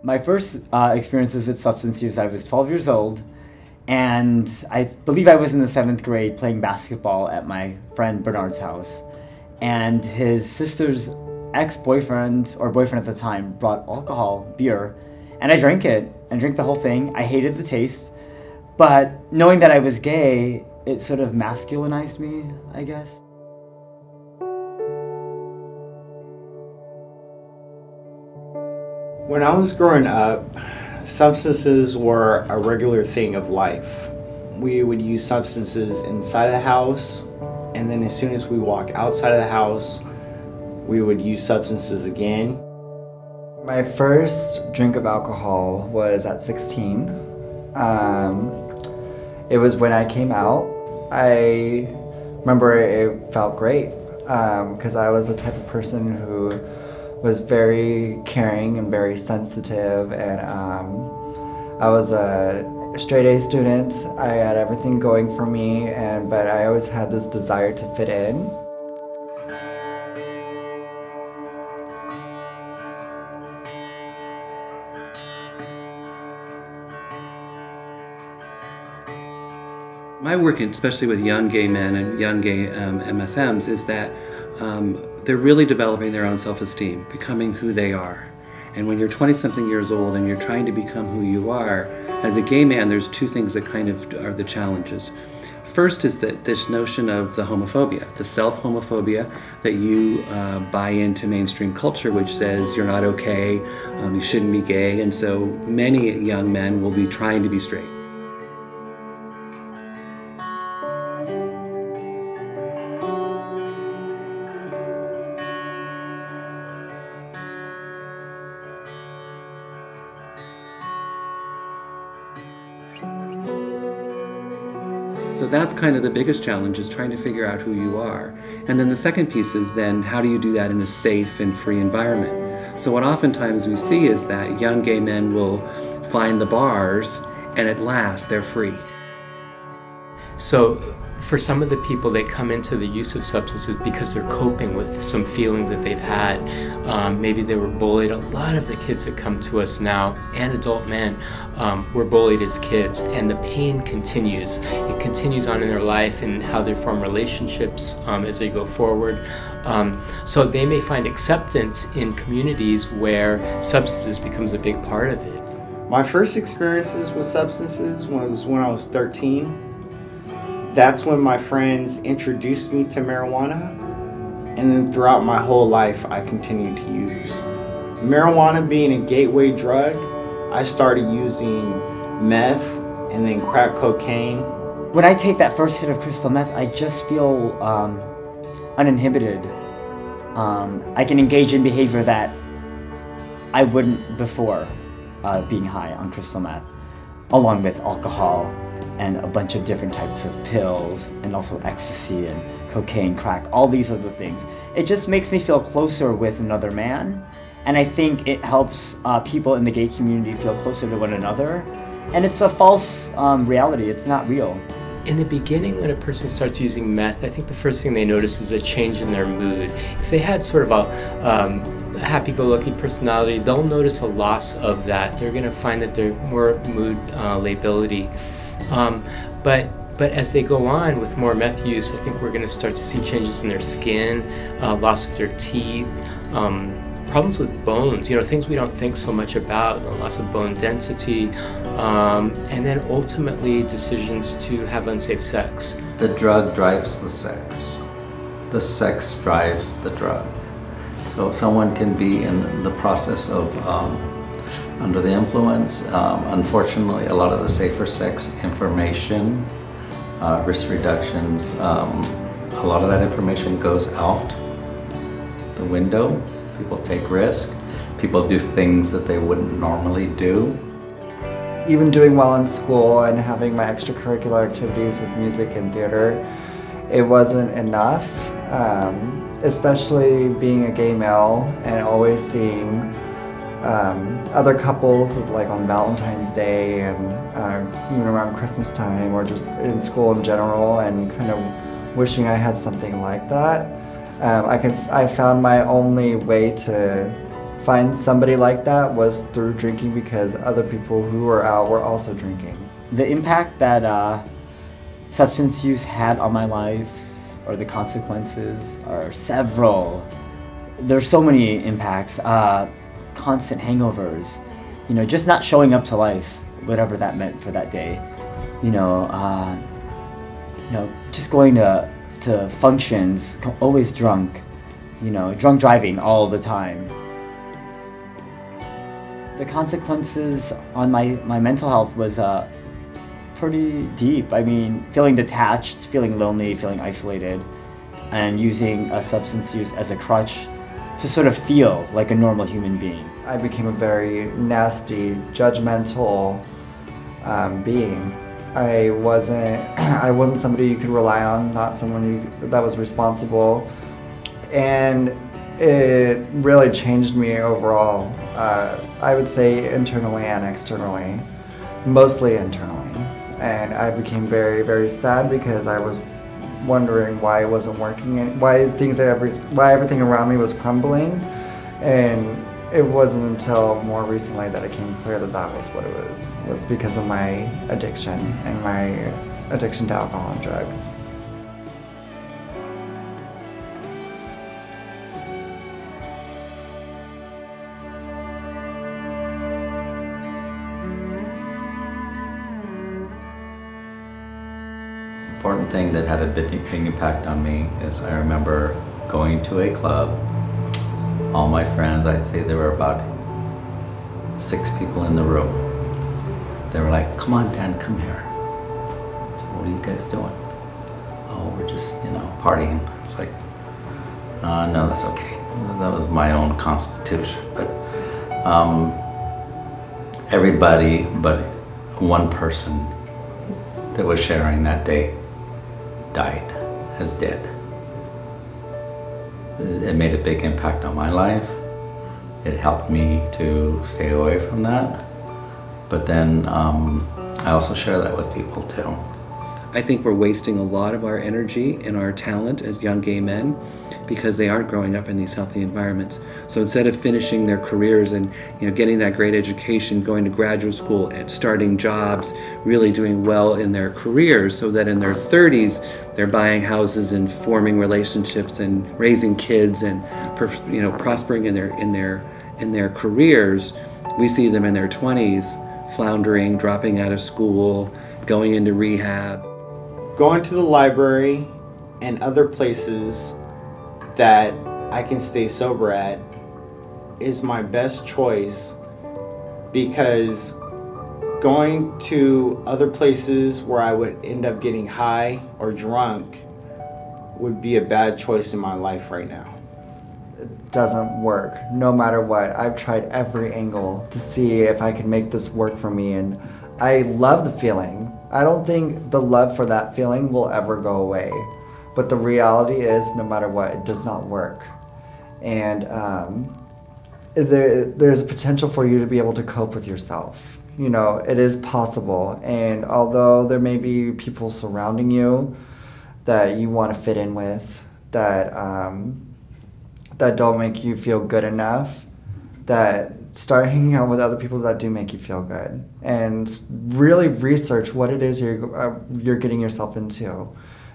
My first experiences with substance use, I was 12 years old, and I believe I was in the 7th grade playing basketball at my friend Bernard's house. And his sister's ex-boyfriend, or boyfriend at the time, brought alcohol, beer, and I drank it, and drank the whole thing. I hated the taste, but knowing that I was gay, it sort of masculinized me, I guess. When I was growing up, substances were a regular thing of life. We would use substances inside the house, and then as soon as we walk outside of the house, we would use substances again. My first drink of alcohol was at 16. It was when I came out. I remember it felt great because I was the type of person who was very caring and very sensitive, and I was a straight A student. I had everything going for me, but I always had this desire to fit in. My work, especially with young gay men and young gay MSMs, is that they're really developing their own self-esteem, becoming who they are. And when you're 20-something years old and you're trying to become who you are, as a gay man, there's two things that kind of are the challenges. First is that this notion of the homophobia, the self-homophobia, that you buy into mainstream culture, which says you're not okay, you shouldn't be gay, and so many young men will be trying to be straight. So that's kind of the biggest challenge, is trying to figure out who you are. And then the second piece is then how do you do that in a safe and free environment? So what oftentimes we see is that young gay men will find the bars and at last they're free. So for some of the people, they come into the use of substances because they're coping with some feelings that they've had. Maybe they were bullied. A lot of the kids that come to us now, and adult men, were bullied as kids, and the pain continues. It continues on in their life and how they form relationships as they go forward. So they may find acceptance in communities where substances becomes a big part of it. My first experiences with substances was when I was 13. That's when my friends introduced me to marijuana, and then throughout my whole life I continued to use. Marijuana being a gateway drug, I started using meth and then crack cocaine. When I take that first hit of crystal meth, I just feel uninhibited. I can engage in behavior that I wouldn't before being high on crystal meth, along with alcohol and a bunch of different types of pills, and also ecstasy and cocaine, crack, all these other things. It just makes me feel closer with another man, and I think it helps people in the gay community feel closer to one another. And it's a false reality, it's not real. In the beginning, when a person starts using meth, I think the first thing they notice is a change in their mood. If they had sort of a happy-go-lucky personality, they'll notice a loss of that. They're going to find that they're more mood lability. But as they go on with more meth use, I think we're going to start to see changes in their skin, loss of their teeth, problems with bones, things we don't think so much about, loss of bone density, and then ultimately decisions to have unsafe sex. The drug drives the sex drives the drug. So someone can be in the process of under the influence. Unfortunately, a lot of the safer sex information, risk reductions, a lot of that information goes out the window. People take risk. People do things that they wouldn't normally do. Even doing well in school and having my extracurricular activities with music and theater, it wasn't enough. Especially being a gay male and always seeing other couples like on Valentine's Day and even around Christmas time, or just in school in general, and kind of wishing I had something like that. I found my only way to find somebody like that was through drinking, because other people who were out were also drinking. The impact that substance use had on my life, or the consequences, are several. There's so many impacts. Constant hangovers, you know, just not showing up to life, whatever that meant for that day. Just going to functions, always drunk, drunk driving all the time. The consequences on my mental health was pretty deep. I mean, feeling detached, feeling lonely, feeling isolated, and using a substance use as a crutch to sort of feel like a normal human being. I became a very nasty, judgmental being. I wasn't somebody you could rely on, not someone that was responsible, and it really changed me overall. I would say internally and externally, mostly internally, and I became very, very sad because I was wondering why it wasn't working and why everything around me was crumbling. And it wasn't until more recently that it became clear that that was what it was because of my addiction and my addiction to alcohol and drugs. Important thing that had a big impact on me is I remember going to a club. All my friends, I'd say there were about 6 people in the room. They were like, "Come on, Dan, come here." So what are you guys doing? "Oh, we're just, partying." It's like, no, that's okay. That was my own constitution. But everybody but one person that was sharing that day is dead. It made a big impact on my life. It helped me to stay away from that. But then I also share that with people too. I think we're wasting a lot of our energy and our talent as young gay men because they aren't growing up in these healthy environments. So instead of finishing their careers and getting that great education, going to graduate school and starting jobs, really doing well in their careers, so that in their 30s they're buying houses and forming relationships and raising kids and prospering in their careers, we see them in their 20s floundering, dropping out of school, going into rehab. Going to the library and other places that I can stay sober at is my best choice, because going to other places where I would end up getting high or drunk would be a bad choice in my life right now. It doesn't work, no matter what. I've tried every angle to see if I can make this work for me, and I love the feeling. I don't think the love for that feeling will ever go away. But the reality is, no matter what, it does not work. And there's potential for you to be able to cope with yourself. It is possible. And although there may be people surrounding you that you want to fit in with, that don't make you feel good enough, that start hanging out with other people that do make you feel good, and really research what it is you're getting yourself into,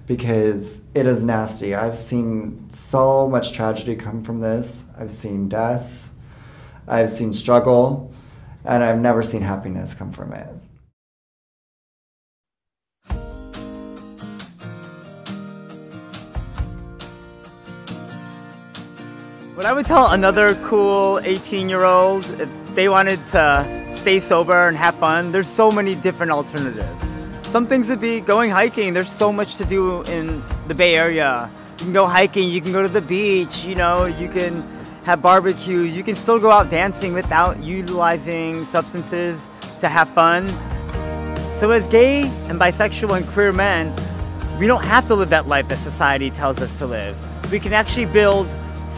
because it is nasty. I've seen so much tragedy come from this. I've seen death, I've seen struggle, and I've never seen happiness come from it. What I would tell another cool 18-year-old, if they wanted to stay sober and have fun, there's so many different alternatives. Some things would be going hiking. There's so much to do in the Bay Area. You can go hiking, you can go to the beach, you can have barbecues, you can still go out dancing without utilizing substances to have fun. So as gay and bisexual and queer men, we don't have to live that life that society tells us to live. We can actually build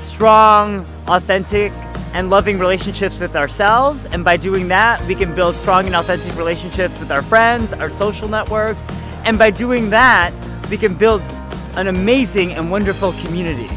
strong, authentic, and loving relationships with ourselves, and by doing that, we can build strong and authentic relationships with our friends, our social networks, and by doing that, we can build an amazing and wonderful community.